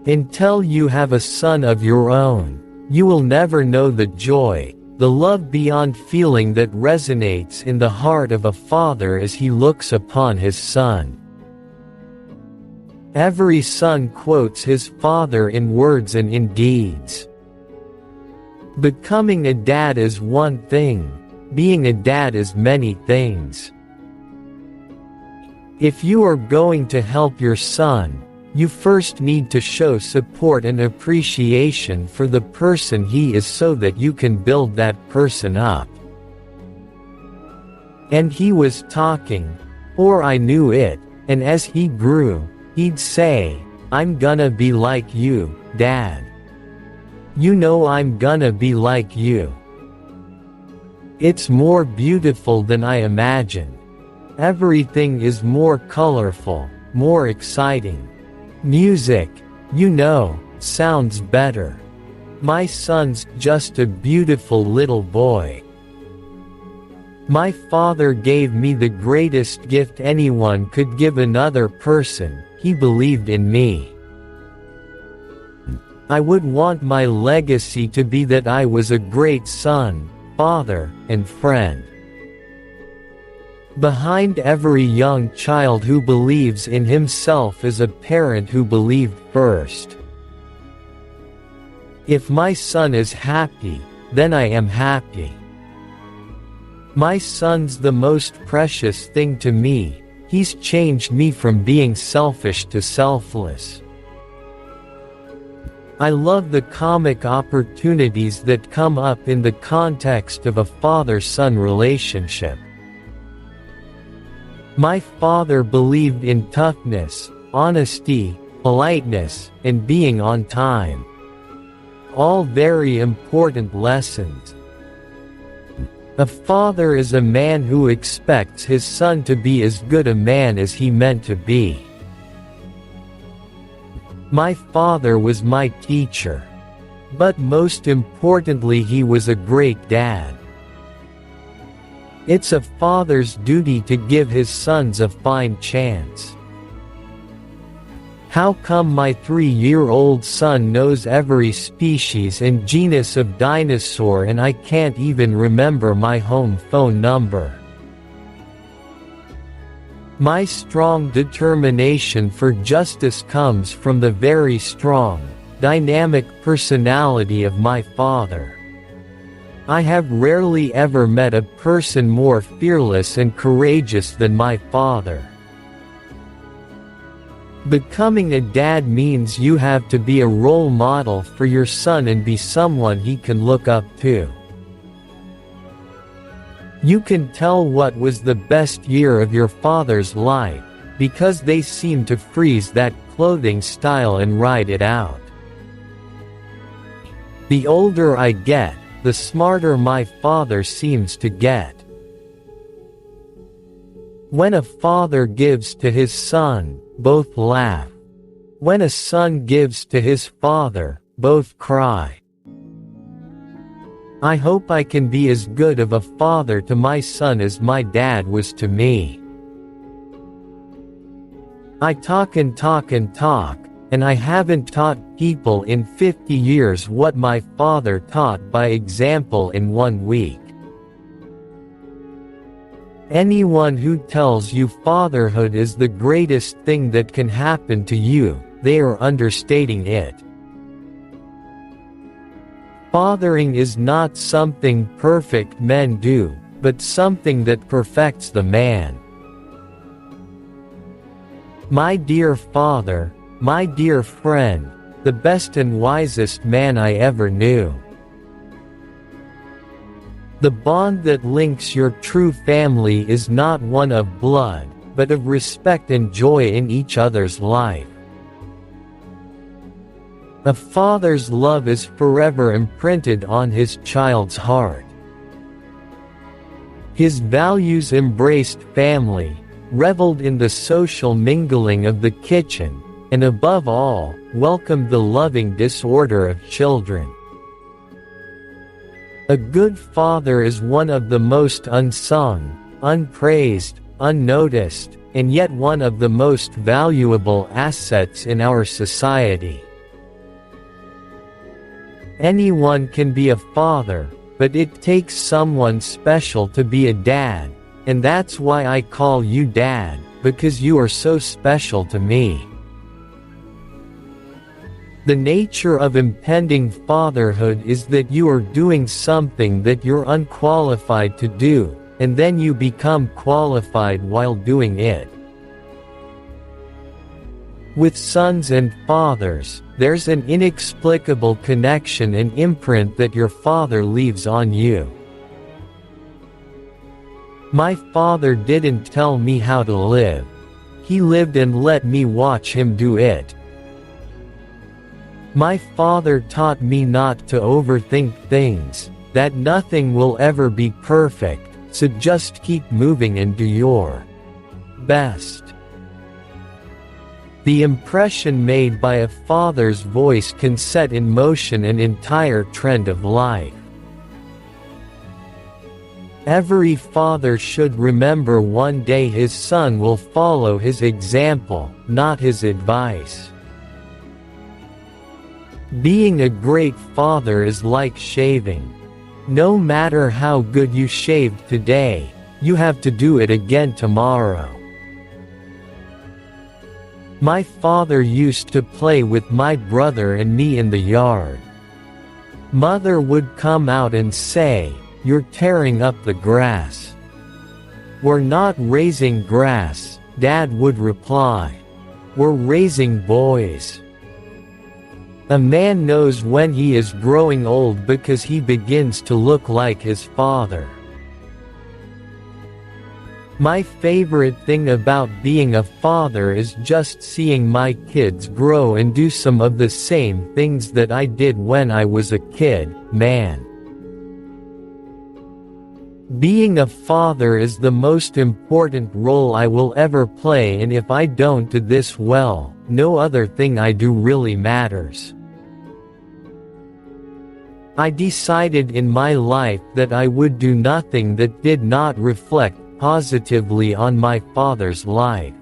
Until you have a son of your own, you will never know the joy, the love beyond feeling that resonates in the heart of a father as he looks upon his son. Every son quotes his father in words and in deeds. Becoming a dad is one thing, being a dad is many things. If you are going to help your son, you first need to show support and appreciation for the person he is so that you can build that person up. And he was talking, or I knew it, and as he grew, he'd say, "I'm gonna be like you, Dad. You know I'm gonna be like you." It's more beautiful than I imagined. Everything is more colorful, more exciting. Music, sounds better. My son's just a beautiful little boy. My father gave me the greatest gift anyone could give another person. He believed in me. I would want my legacy to be that I was a great son, father, and friend. Behind every young child who believes in himself is a parent who believed first. If my son is happy, then I am happy. My son's the most precious thing to me. He's changed me from being selfish to selfless. I love the comic opportunities that come up in the context of a father-son relationship. My father believed in toughness, honesty, politeness, and being on time. All very important lessons. A father is a man who expects his son to be as good a man as he meant to be. My father was my teacher. But most importantly, he was a great dad. It's a father's duty to give his sons a fine chance. How come my 3-year-old son knows every species and genus of dinosaur and I can't even remember my home phone number? My strong determination for justice comes from the very strong, dynamic personality of my father. I have rarely ever met a person more fearless and courageous than my father. Becoming a dad means you have to be a role model for your son and be someone he can look up to. You can tell what was the best year of your father's life, because they seem to freeze that clothing style and ride it out. The older I get, the smarter my father seems to get. When a father gives to his son, both laugh. When a son gives to his father, both cry. I hope I can be as good of a father to my son as my dad was to me. I talk and talk and talk, and I haven't taught people in 50 years what my father taught by example in 1 week. Anyone who tells you fatherhood is the greatest thing that can happen to you, they are understating it. Fathering is not something perfect men do, but something that perfects the man. My dear father, my dear friend, the best and wisest man I ever knew. The bond that links your true family is not one of blood, but of respect and joy in each other's life. A father's love is forever imprinted on his child's heart. His values embraced family, reveled in the social mingling of the kitchen, and above all, welcomed the loving disorder of children. A good father is one of the most unsung, unpraised, unnoticed, and yet one of the most valuable assets in our society. Anyone can be a father, but it takes someone special to be a dad, and that's why I call you Dad, because you are so special to me. The nature of impending fatherhood is that you are doing something that you're unqualified to do, and then you become qualified while doing it. With sons and fathers, there's an inexplicable connection and imprint that your father leaves on you. My father didn't tell me how to live. He lived and let me watch him do it. My father taught me not to overthink things, that nothing will ever be perfect, so just keep moving and do your best. The impression made by a father's voice can set in motion an entire trend of life. Every father should remember one day his son will follow his example, not his advice. Being a great father is like shaving. No matter how good you shaved today, you have to do it again tomorrow. My father used to play with my brother and me in the yard. Mother would come out and say, "You're tearing up the grass." "We're not raising grass," Dad would reply. "We're raising boys." A man knows when he is growing old because he begins to look like his father. My favorite thing about being a father is just seeing my kids grow and do some of the same things that I did when I was a kid, man. Being a father is the most important role I will ever play, and if I don't do this well, no other thing I do really matters. I decided in my life that I would do nothing that did not reflect positively on my father's life.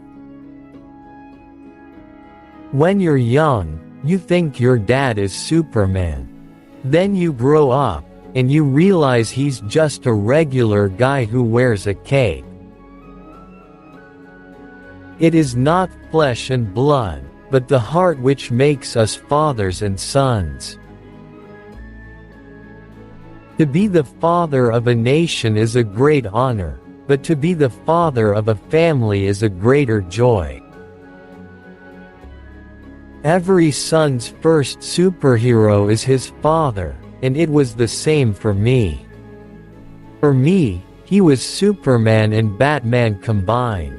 When you're young, you think your dad is Superman. Then you grow up, and you realize he's just a regular guy who wears a cape. It is not flesh and blood, but the heart which makes us fathers and sons. To be the father of a nation is a great honor, but to be the father of a family is a greater joy. Every son's first superhero is his father, and it was the same for me. For me, he was Superman and Batman combined.